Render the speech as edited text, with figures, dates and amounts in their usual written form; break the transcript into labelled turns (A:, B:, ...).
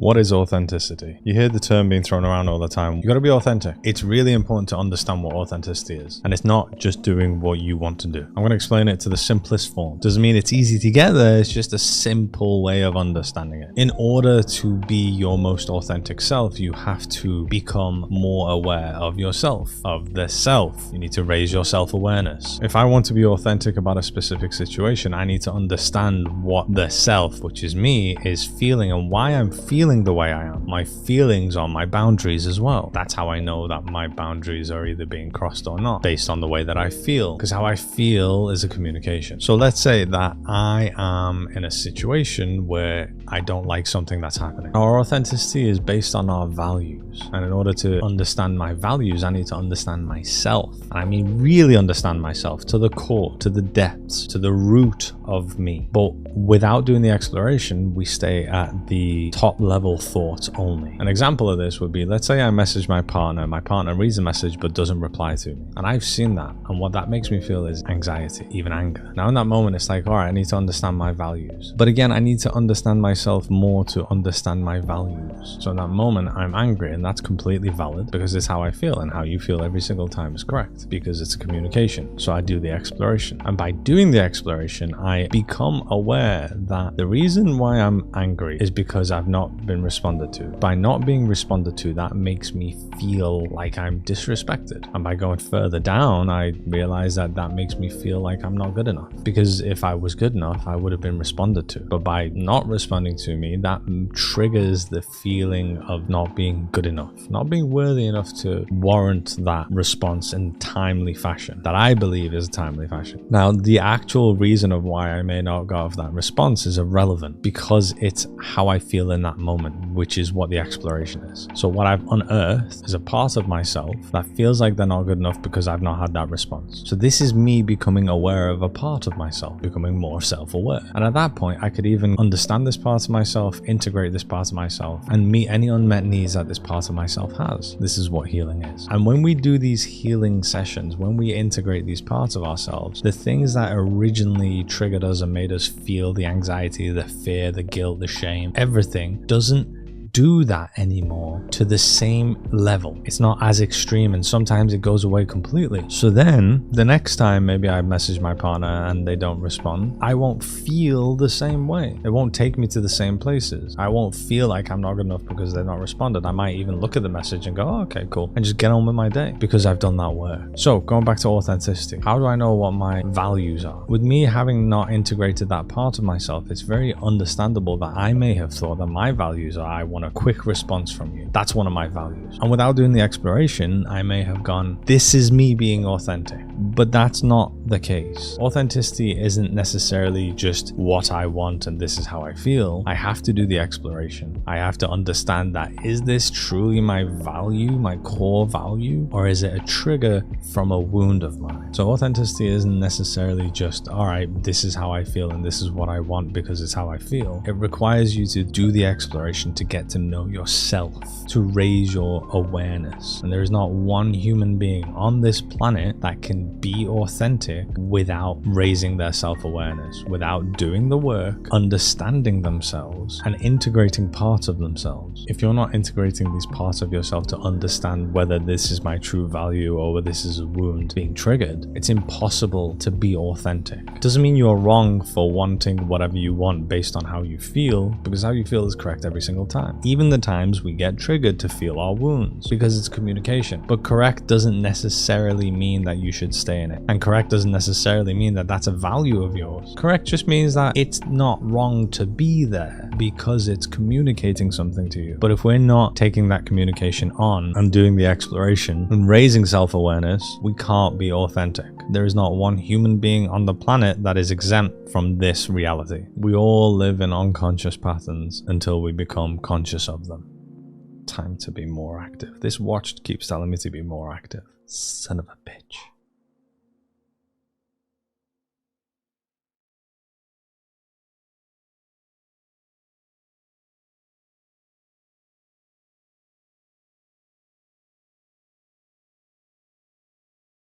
A: What is authenticity? You hear the term being thrown around all the time. You gotta be authentic. It's really important to understand what authenticity is. And it's not just doing what you want to do. I'm gonna explain it to the simplest form. Doesn't mean it's easy to get there, it's just a simple way of understanding it. In order to be your most authentic self, you have to become more aware of yourself, of the self. You need to raise your self-awareness. If I want to be authentic about a specific situation, I need to understand what the self, which is me, is feeling and why I'm feeling the way I am. My feelings are my boundaries as well. That's how I know that my boundaries are either being crossed or not, based on the way that I feel, because how I feel is a communication. So let's say that I am in a situation where I don't like something that's happening. Our authenticity is based on our values, and in order to understand my values, I need to understand myself. And I mean really understand myself to the core, to the depths, to the root of me. But without doing the exploration, we stay at the top level thoughts only. An example of this would be, let's say I message my partner reads the message but doesn't reply to me. And I've seen that, and what that makes me feel is anxiety, even anger. Now in that moment, it's like, all right, I need to understand my values. But again, I need to understand myself more to understand my values. So in that moment, I'm angry, and that's completely valid because it's how I feel, and how you feel every single time is correct because it's a communication. So I do the exploration, and by doing the exploration, I become aware that the reason why I'm angry is because I've not been responded to. By not being responded to, that makes me feel like I'm disrespected. And by going further down, I realize that that makes me feel like I'm not good enough. Because if I was good enough, I would have been responded to. But by not responding to me, that triggers the feeling of not being good enough, not being worthy enough to warrant that response in timely fashion, that I believe is a timely fashion. Now, the actual reason of why I may not go off that response is irrelevant because it's how I feel in that moment, which is what the exploration is. So what I've unearthed is a part of myself that feels like they're not good enough because I've not had that response. So this is me becoming aware of a part of myself, becoming more self-aware. And at that point, I could even understand this part of myself, integrate this part of myself, and meet any unmet needs that this part of myself has. This is what healing is. And when we do these healing sessions, when we integrate these parts of ourselves, the things that originally triggered us and made us feel the anxiety, the fear, the guilt, the shame, everything doesn't do that anymore to the same level. It's not as extreme, and sometimes it goes away completely. So then the next time maybe I message my partner and they don't respond, I won't feel the same way. It won't take me to the same places. I won't feel like I'm not good enough because they're not responded. I might even look at the message and go, oh, okay, cool, and just get on with my day because I've done that work. So going back to authenticity, how do I know what my values are? With me having not integrated that part of myself, it's very understandable that I may have thought that my values are, I want a quick response from you. That's one of my values. And without doing the exploration, I may have gone, this is me being authentic. But that's not the case. Authenticity isn't necessarily just what I want and this is how I feel. I have to do the exploration. I have to understand that, is this truly my value, my core value, or is it a trigger from a wound of mine? So authenticity isn't necessarily just, all right, this is how I feel and this is what I want because it's how I feel. It requires you to do the exploration to get to know yourself, to raise your awareness. And there is not one human being on this planet that can be authentic without raising their self-awareness, without doing the work, understanding themselves, and integrating parts of themselves. If you're not integrating these parts of yourself to understand whether this is my true value or whether this is a wound being triggered, it's impossible to be authentic. It doesn't mean you're wrong for wanting whatever you want based on how you feel, because how you feel is correct every single time. Even the times we get triggered to feel our wounds, because it's communication. But correct doesn't necessarily mean that you should stay in it. And correct doesn't necessarily mean that that's a value of yours. Correct just means that it's not wrong to be there because it's communicating something to you. But if we're not taking that communication on and doing the exploration and raising self-awareness, we can't be authentic. There is not one human being on the planet that is exempt from this reality. We all live in unconscious patterns until we become conscious of them. Time to be more active. This watch keeps telling me to be more active. Son of a bitch.